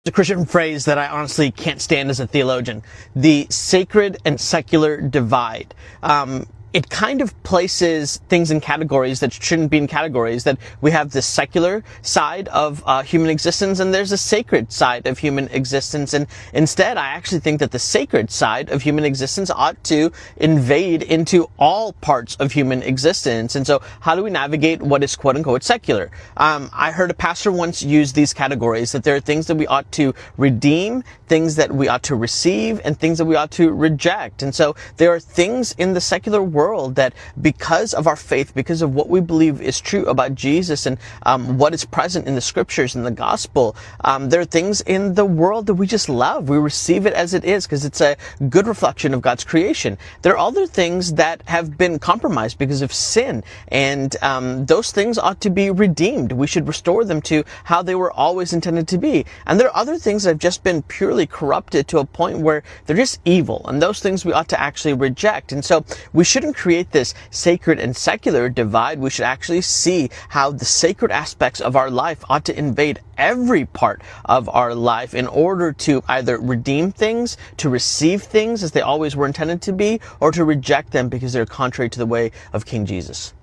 a Christian phrase that I honestly can't stand as a theologian: the sacred and secular divide. It kind of places things in categories that shouldn't be in categories. That we have the secular side of human existence, and there's a sacred side of human existence. And instead, I actually think that the sacred side of human existence ought to invade into all parts of human existence. And so, how do we navigate what is quote unquote secular? I heard a pastor once use these categories: that there are things that we ought to redeem, things that we ought to receive, and things that we ought to reject. And so, there are things in the secular world that, because of our faith, because of what we believe is true about Jesus and what is present in the scriptures and the gospel, there are things in the world that we just love. We receive it as it is because it's a good reflection of God's creation. There are other things that have been compromised because of sin, and those things ought to be redeemed. We should restore them to how they were always intended to be. And there are other things that have just been purely corrupted to a point where they're just evil, and those things we ought to actually reject. And so we shouldn't create this sacred and secular divide. We should actually see how the sacred aspects of our life ought to invade every part of our life in order to either redeem things, to receive things as they always were intended to be, or to reject them because they're contrary to the way of King Jesus.